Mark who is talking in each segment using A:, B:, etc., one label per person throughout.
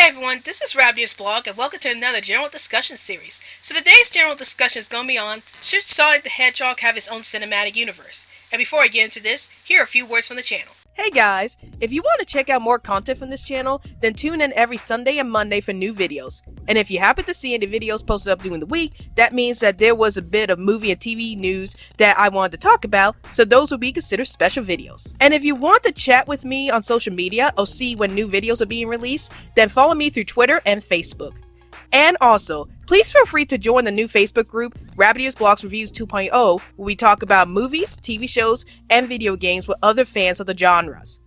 A: Hey everyone, this is Rabbitearsblog and welcome to another general discussion series. So today's general discussion is going to be on, should Sonic the Hedgehog have his own cinematic universe? And before I get into this, here are a few words from the channel.
B: Hey guys, if you want to check out more content from this channel, then tune in every Sunday and Monday for new videos. And if you happen to see any videos posted up during the week, that means that there was a bit of movie and TV news that I wanted to talk about, so those will be considered special videos. And if you want to chat with me on social media or see when new videos are being released, then follow me through Twitter and Facebook. And also, please feel free to join the new Facebook group, Rabbitearsblog Reviews 2.0, where we talk about movies, TV shows, and video games with other fans of the genres.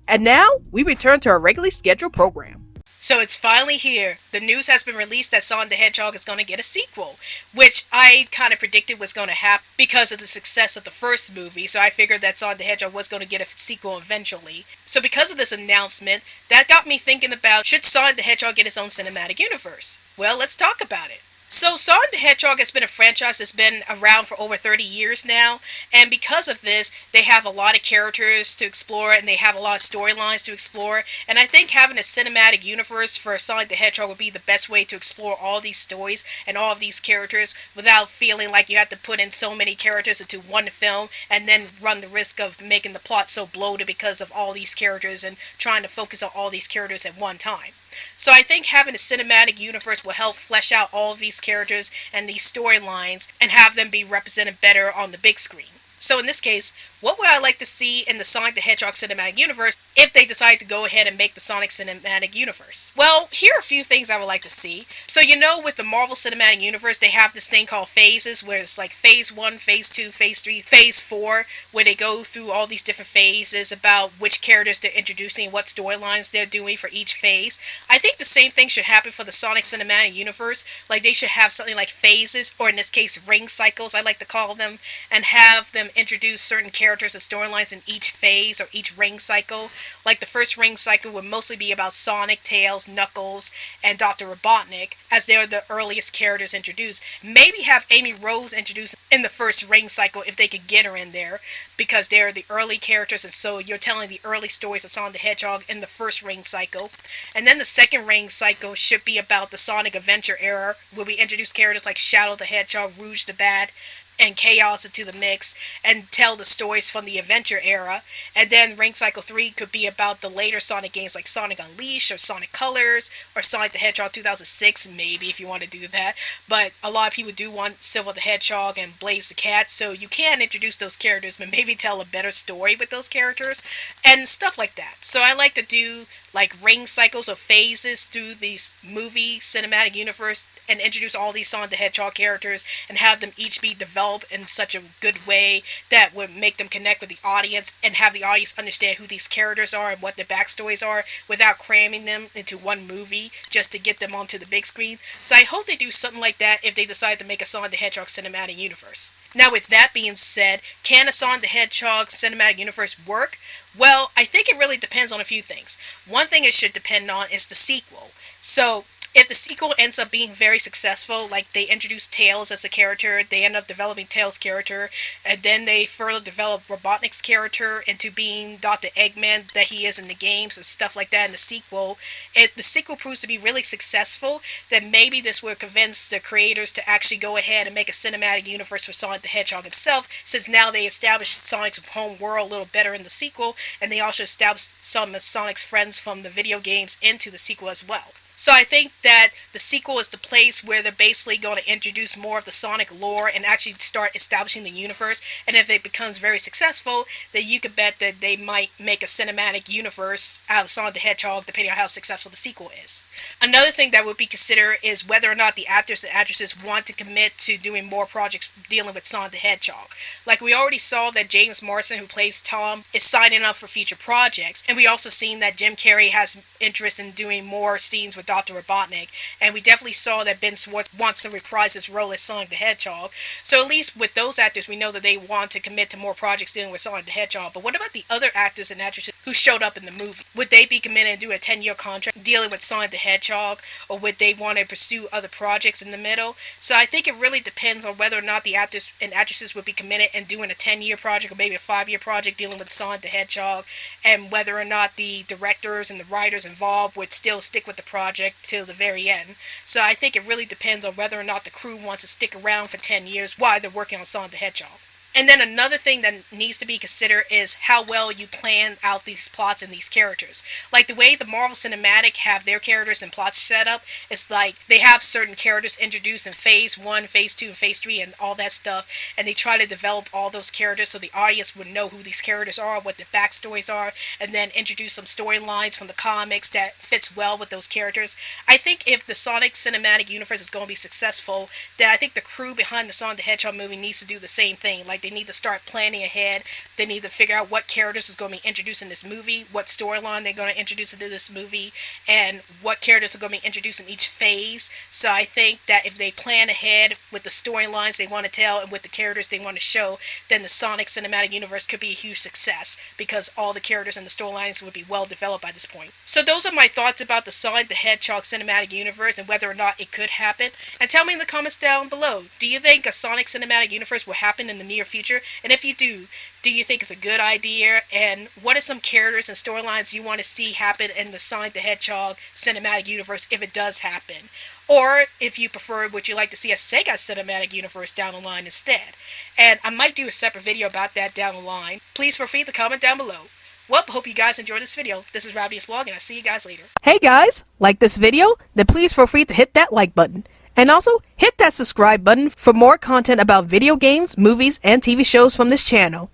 B: And now, we return to our regularly scheduled program.
A: So it's finally here. The news has been released that Sonic the Hedgehog is going to get a sequel, which I kind of predicted was going to happen because of the success of the first movie, so I figured that Sonic the Hedgehog was going to get a sequel eventually. So because of this announcement, that got me thinking about, should Sonic the Hedgehog get his own cinematic universe? Well, let's talk about it. So Sonic the Hedgehog has been a franchise that's been around for over 30 years now, and because of this, they have a lot of characters to explore and they have a lot of storylines to explore, and I think having a cinematic universe for Sonic the Hedgehog would be the best way to explore all these stories and all of these characters without feeling like you have to put in so many characters into one film and then run the risk of making the plot so bloated because of all these characters and trying to focus on all these characters at one time. So I think having a cinematic universe will help flesh out all of these characters and these storylines and have them be represented better on the big screen. So in this case, what would I like to see in the Sonic the Hedgehog cinematic universe if they decide to go ahead and make the Sonic cinematic universe? Well, here are a few things I would like to see. So with the Marvel cinematic universe, they have this thing called phases, where it's like phase 1, phase 2, phase 3, phase 4, where they go through all these different phases about which characters they're introducing, what storylines they're doing for each phase. I think the same thing should happen for the Sonic cinematic universe. Like they should have something like phases, or in this case ring cycles I like to call them, and have them introduce certain characters and storylines in each phase or each ring cycle. Like the first ring cycle would mostly be about Sonic, Tails, Knuckles, and Dr. Robotnik, as they're the earliest characters introduced. Maybe have Amy Rose introduced in the first ring cycle if they could get her in there, because they're the early characters, and so you're telling the early stories of Sonic the Hedgehog in the first ring cycle. And then the second ring cycle should be about the Sonic Adventure era, where we introduce characters like Shadow the Hedgehog, Rouge the Bat, and Chaos into the mix, and tell the stories from the Adventure era. And then Ring Cycle 3 could be about the later Sonic games like Sonic Unleashed, or Sonic Colors, or Sonic the Hedgehog 2006, maybe, if you want to do that. But a lot of people do want Silver the Hedgehog and Blaze the Cat, so you can introduce those characters, but maybe tell a better story with those characters, and stuff like that. So I like to do like ring cycles or phases through these movie cinematic universe and introduce all these Sonic the Hedgehog characters and have them each be developed in such a good way that would make them connect with the audience and have the audience understand who these characters are and what their backstories are without cramming them into one movie just to get them onto the big screen. So I hope they do something like that if they decide to make a Sonic the Hedgehog cinematic universe. Now with that being said, can a Sonic the Hedgehog cinematic universe work? Well, I think it really depends on a few things. One thing it should depend on is the sequel. So if the sequel ends up being very successful, like they introduce Tails as a character, they end up developing Tails' character, and then they further develop Robotnik's character into being Dr. Eggman that he is in the games and stuff like that in the sequel. If the sequel proves to be really successful, then maybe this will convince the creators to actually go ahead and make a cinematic universe for Sonic the Hedgehog himself, since now they established Sonic's home world a little better in the sequel, and they also established some of Sonic's friends from the video games into the sequel as well. So I think that the sequel is the place where they're basically going to introduce more of the Sonic lore and actually start establishing the universe. And if it becomes very successful, then you could bet that they might make a cinematic universe out of Sonic the Hedgehog, depending on how successful the sequel is. Another thing that would be considered is whether or not the actors and actresses want to commit to doing more projects dealing with Sonic the Hedgehog. Like we already saw that James Marsden, who plays Tom, is signing up for future projects. And we also seen that Jim Carrey has interest in doing more scenes with Dr. Robotnik, and we definitely saw that Ben Schwartz wants to reprise his role as Sonic the Hedgehog. So at least with those actors, we know that they want to commit to more projects dealing with Sonic the Hedgehog. But what about the other actors and actresses who showed up in the movie. Would they be committed and do a 10-year contract dealing with Sonic the Hedgehog, or would they want to pursue other projects in the middle? So I think it really depends on whether or not the actors and actresses would be committed and doing a 10-year project or maybe a 5-year project dealing with Sonic the Hedgehog, and whether or not the directors and the writers involved would still stick with the project till the very end. So I think it really depends on whether or not the crew wants to stick around for 10 years while they're working on Sonic the Hedgehog. And then another thing that needs to be considered is how well you plan out these plots and these characters. Like the way the Marvel Cinematic have their characters and plots set up, it's like they have certain characters introduced in Phase 1, Phase 2, and Phase 3 and all that stuff, and they try to develop all those characters so the audience would know who these characters are, what their backstories are, and then introduce some storylines from the comics that fits well with those characters. I think if the Sonic Cinematic Universe is going to be successful, then I think the crew behind the Sonic the Hedgehog movie needs to do the same thing. Like they need to start planning ahead. They need to figure out what characters is going to be introduced in this movie, what storyline they're going to introduce into this movie, and what characters are going to be introduced in each phase. So I think that if they plan ahead with the storylines they want to tell and with the characters they want to show, then the Sonic Cinematic Universe could be a huge success because all the characters and the storylines would be well developed by this point. So those are my thoughts about the Sonic the Hedgehog Cinematic Universe and whether or not it could happen. And tell me in the comments down below, do you think a Sonic Cinematic Universe will happen in the near future? And if you do you think it's a good idea? And what are some characters and storylines you want to see happen in the Sonic the Hedgehog Cinematic Universe if it does happen? Or if you prefer, would you like to see a Sega Cinematic Universe down the line instead? And I might do a separate video about that down the line. Please feel free to comment down below. Well, hope you guys enjoyed this video. This is Rabbitearsblog, and I'll see you guys later.
B: Hey guys, like this video? Then please feel free to hit that like button. And also, hit that subscribe button for more content about video games, movies, and TV shows from this channel.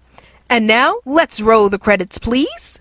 B: And now, let's roll the credits, please.